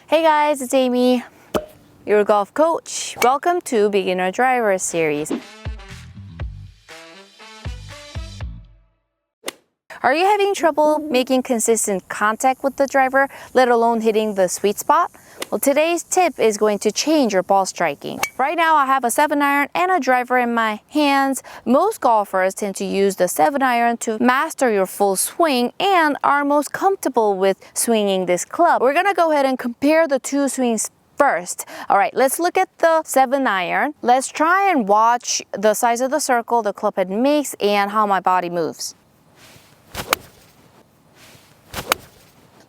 Hey guys, it's Aimee, your golf coach. Welcome to Beginner Driver Series. Are you having trouble making consistent contact with the driver, let alone hitting the sweet spot? Well, today's tip is going to change your ball striking. Right now, I have a 7-iron and a driver in my hands. Most golfers tend to use the 7-iron to master your full swing and are most comfortable with swinging this club. We're gonna go ahead and compare the two swings first. All right, let's look at the 7-iron. Let's try and watch the size of the circle the club head makes and how my body moves.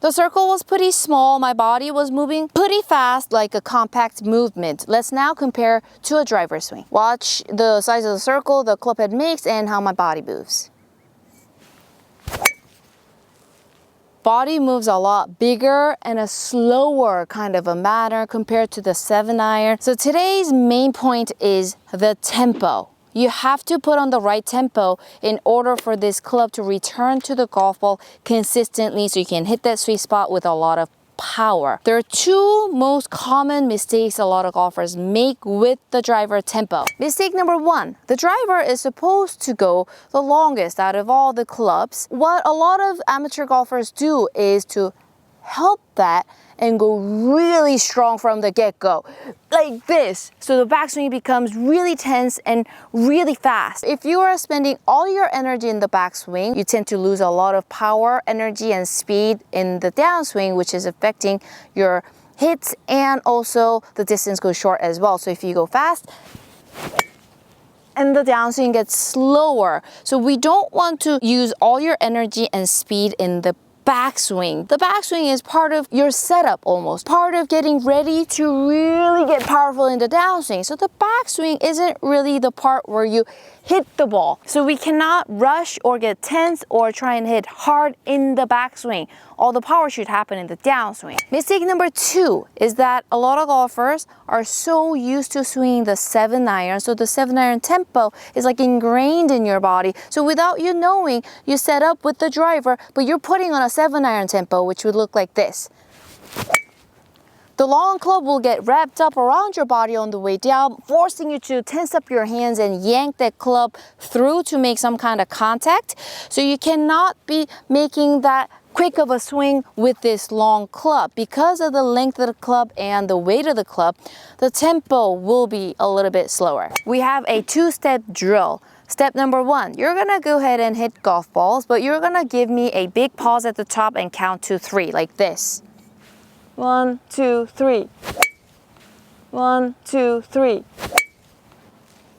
The circle was pretty small, my body was moving pretty fast like a compact movement. Let's now compare to a driver swing. Watch the size of the circle the club head makes and how my body moves. Body moves a lot bigger and a slower kind of a manner compared to the 7-iron. So today's main point is the tempo. You have to put on the right tempo in order for this club to return to the golf ball consistently so you can hit that sweet spot with a lot of power. There are two most common mistakes a lot of golfers make with the driver tempo. Mistake number one, the driver is supposed to go the longest out of all the clubs. What a lot of amateur golfers do is to help that and go really strong from the get-go, like this. So the backswing becomes really tense and really fast. If you are spending all your energy in the backswing, you tend to lose a lot of power, energy, and speed in the downswing, which is affecting your hits, and also the distance goes short as well. So if you go fast, and the downswing gets slower. So we don't want to use all your energy and speed in the backswing. The backswing is part of your setup almost, part of getting ready to really get powerful in the downswing. So the backswing isn't really the part where you hit the ball. So we cannot rush or get tense or try and hit hard in the backswing. All the power should happen in the downswing. Mistake number two is that a lot of golfers are so used to swinging the 7-iron, so the 7-iron tempo is like ingrained in your body. So without you knowing, you set up with the driver, but you're putting on a 7-iron tempo, which would look like this. The long club will get wrapped up around your body on the way down, forcing you to tense up your hands and yank that club through to make some kind of contact. So you cannot be making that quick of a swing with this long club. Because of the length of the club and the weight of the club, the tempo will be a little bit slower. We have a 2-step drill. Step number one, you're gonna go ahead and hit golf balls, but you're gonna give me a big pause at the top and count to 3, like this. 1, 2, 3. 1, 2, 3.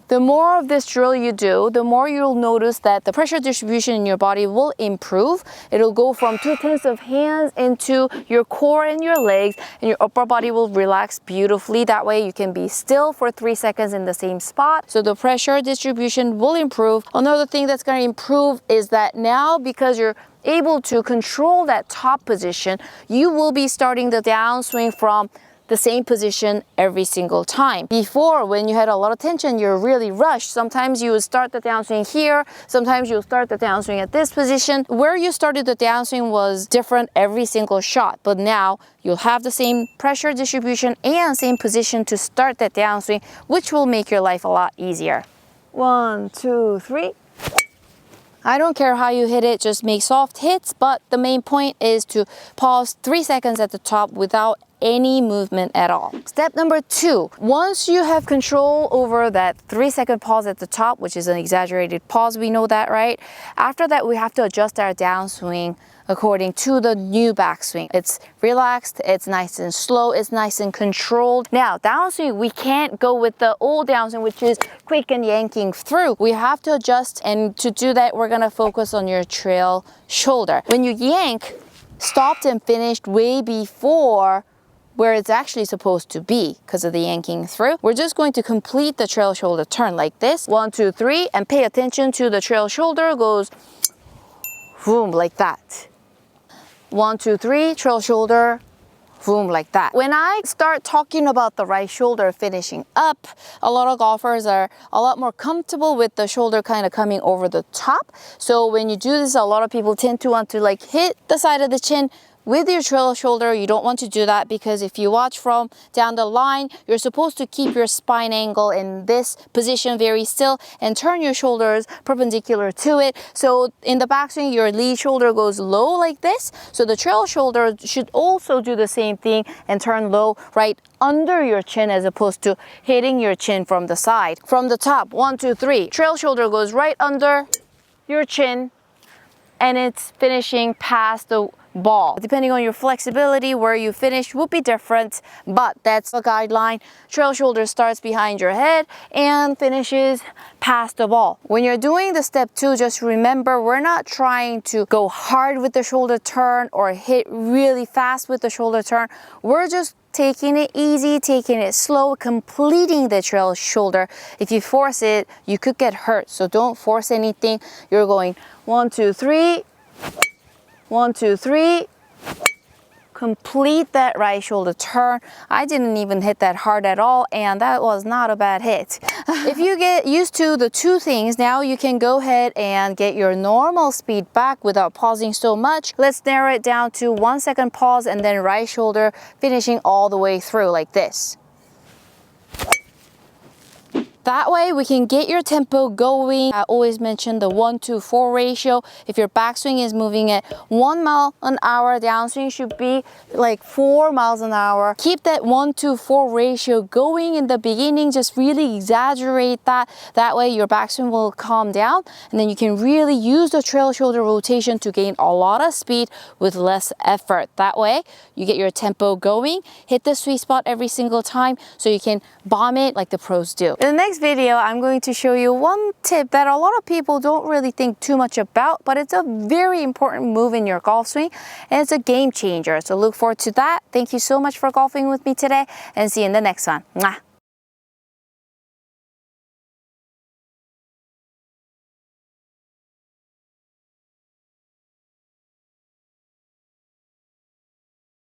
The more of this drill you do, the more you'll notice that the pressure distribution in your body will improve. It'll go from 2/10 of hands into your core and your legs, and your upper body will relax beautifully. That way you can be still for 3 seconds in the same spot. So the pressure distribution will improve. Another thing that's going to improve is that now, because you're able to control that top position, you will be starting the downswing from the same position every single time. Before, when you had a lot of tension, you're really rushed. Sometimes you would start the downswing here, sometimes you'll start the downswing at this position. Where you started the downswing was different every single shot, but now you'll have the same pressure distribution and same position to start that downswing, which will make your life a lot easier. 1, 2, 3. I don't care how you hit it, just make soft hits, but the main point is to pause 3 seconds at the top without any movement at all. Step number two, once you have control over that 3-second pause at the top, which is an exaggerated pause, we know that, right? After that, we have to adjust our downswing according to the new backswing. It's relaxed, it's nice and slow, it's nice and controlled. Now, downswing, we can't go with the old downswing, which is quick and yanking through. We have to adjust, and to do that, we're gonna focus on your trail shoulder. When you yank, stopped and finished way before where it's actually supposed to be because of the yanking through. We're just going to complete the trail shoulder turn like this. 1, 2, 3, and pay attention to the trail shoulder goes boom, like that. 1, 2, 3, trail shoulder, boom, like that. When I start talking about the right shoulder finishing up, a lot of golfers are a lot more comfortable with the shoulder kind of coming over the top. So when you do this, a lot of people tend to want to like hit the side of the chin with your trail shoulder, you don't want to do that because if you watch from down the line, you're supposed to keep your spine angle in this position very still and turn your shoulders perpendicular to it. So in the backswing, your lead shoulder goes low like this. So the trail shoulder should also do the same thing and turn low right under your chin as opposed to hitting your chin from the side. From the top, 1, 2, 3. Trail shoulder goes right under your chin and it's finishing past the ball. Depending on your flexibility, where you finish will be different, but that's the guideline. Trail shoulder starts behind your head and finishes past the ball. When you're doing the step 2, just remember we're not trying to go hard with the shoulder turn or hit really fast with the shoulder turn. We're just taking it easy, taking it slow, completing the trail shoulder. If you force it, you could get hurt. So don't force anything. You're going 1, 2, 3, 1, 2, 3. Complete that right shoulder turn. I didn't even hit that hard at all, and that was not a bad hit. If you get used to the 2 things, now you can go ahead and get your normal speed back without pausing so much. Let's narrow it down to 1 second pause and then right shoulder finishing all the way through like this. That way we can get your tempo going. I always mention the 1-to-4 ratio. If your backswing is moving at 1 mile an hour, downswing should be like 4 miles an hour. Keep that 1-to-4 ratio going in the beginning. Just really exaggerate that. That way your backswing will calm down and then you can really use the trail shoulder rotation to gain a lot of speed with less effort. That way you get your tempo going, hit the sweet spot every single time so you can bomb it like the pros do. In the next video, I'm going to show you one tip that a lot of people don't really think too much about, but it's a very important move in your golf swing and it's a game changer. So look forward to that. Thank you so much for golfing with me today and see you in the next one. Mwah.